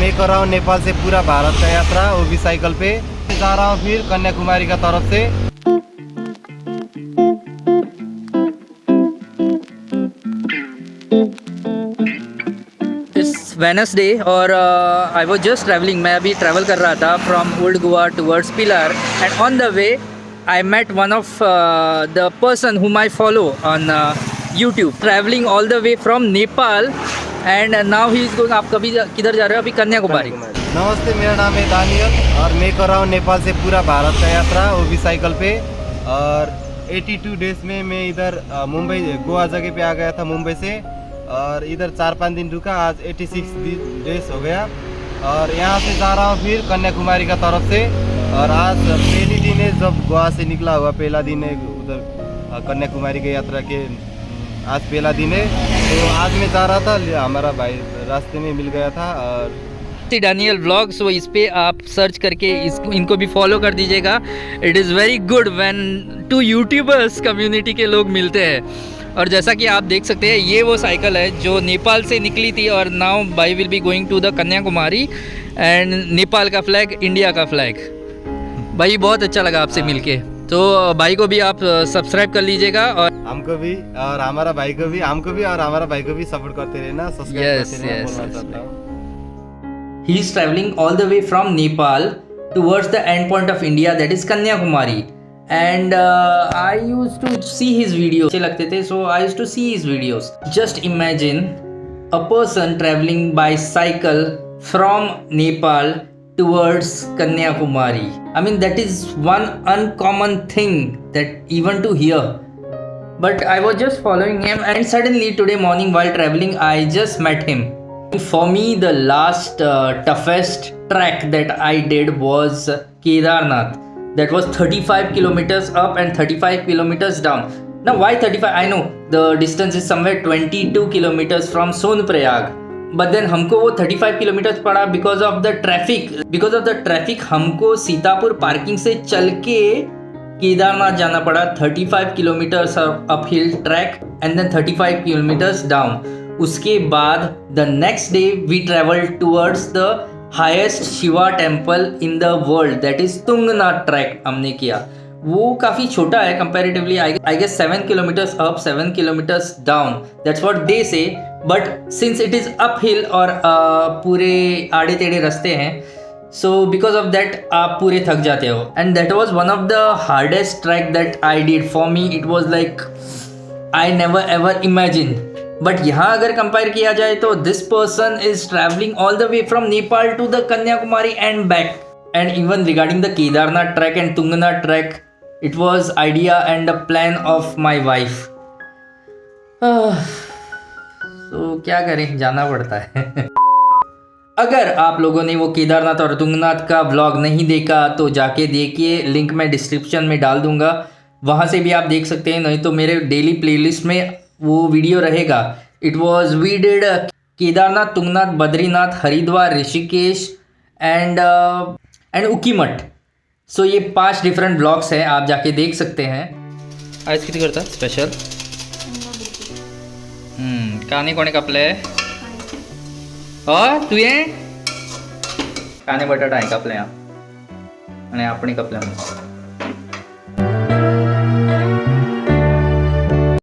मैं कर रहा हूँ नेपाल से पूरा भारत का यात्रा, वो भी साइकिल पे जा रहा हूँ फिर कन्याकुमारी का तरफ से। वेनसडे और आई वॉज जस्ट ट्रैवलिंग। मैं अभी ट्रैवल कर रहा था from old Goa towards Pilar and on the way I met one of the person whom I follow on YouTube travelling all the way from Nepal and now he is going. आप कभी किधर जा रहे हो? अभी कन्याकुमारी। नमस्ते, मेरा नाम है दानियल और मैं कर रहा हूँ नेपाल से पूरा भारत का यात्रा, वो भी साइकिल पे। और 82 डेज में मैं इधर मुंबई गोवा जगह पे आ गया था मुंबई से, और इधर 4-5 दिन रुका। आज 86 डेज हो गया और यहाँ से जा रहा हूँ फिर कन्याकुमारी का तरफ से। और आज पहली दिन है जब गोवा से निकला हुआ, पहला दिन है उधर कन्याकुमारी की यात्रा के। आज पहला दिन है तो आज मैं जा रहा था, हमारा भाई रास्ते में मिल गया था। और डैनियल व्लॉग्स, वो इस पे आप सर्च करके इनको भी फॉलो कर दीजिएगा। It is very good when two YouTubers community के लोग मिलते हैं। और जैसा कि आप देख सकते हैं ये वो साइकिल है जो नेपाल से निकली थी और नाउ भाई will be going to the Kanyakumari and Nepal का फ्लैग, इंडिया का फ्लैग। भाई बहुत अच्छा लगा आपसे मिलके, तो भाई को भी आप सब्सक्राइब कर लीजिएगा और हमको भी और हमारा भाई को भी, हमको भी और हमारा भाई को भी सपोर्ट करते रहना, सब्सक्राइब करते रहना, बोलना चाहता हूं। He is traveling all the way from Nepal towards the end point of India, that is Kanyakumari. And I used to see his videos. अच्छे लगते थे, so I used to see his videos. Just imagine a person traveling by cycle from Nepal towards Kanyakumari. I mean, that is one uncommon thing that even to hear. But I was just following him, and suddenly today morning while traveling, I just met him. For me, the last toughest trek that I did was Kedarnath. That was 35 kilometers up and 35 kilometers down. Now, why 35? I know the distance is somewhere 22 kilometers from Sonprayag. But then हमको वो 35 kilometers पड़ा because of the traffic. Because of the traffic, हमको Sitapur parking से चल के केदारनाथ जाना पड़ा। 35 kilometers uphill track and then 35 kilometers down. उसके बाद the next day we travel towards the highest Shiva temple in the world, that is Tungnath trek हमने किया। वो काफ़ी छोटा है comparatively, I guess 7 kilometres up 7 kilometres down, that's what they say. But since it is up hill और पूरे आड़े टेढ़े रास्ते हैं, सो बिकॉज ऑफ दैट आप पूरे थक जाते हो। And that was one of the hardest trek that I did. For me it was like I never ever imagine. But यहाँ अगर कंपेयर किया जाए तो this person is travelling all the way from Nepal to the Kanyakumari and back. And even regarding the Kedarnath trek and Tungnath trek, it was idea and a plan of my wife. तो क्या करें, जाना पड़ता है। अगर आप लोगों ने वो केदारनाथ और तुंगनाथ का व्लॉग नहीं देखा तो जाके देखिए, लिंक मैं डिस्क्रिप्शन में डाल दूंगा, वहाँ से भी आप देख सकते हैं। नहीं तो मेरे डेली प्लेलिस्ट में वो वीडियो रहेगा। It was we did Kedarnath, Tungnath, Badrinath, Haridwar, Rishikesh and Ukhimath. So ये 5 डिफरेंट ब्लॉग्स हैं, आप जाके देख सकते हैं। आज किती करता स्पेशल काने कोणे कापले तुवें काने बटाटा हांवें कापले आणि आपण कापले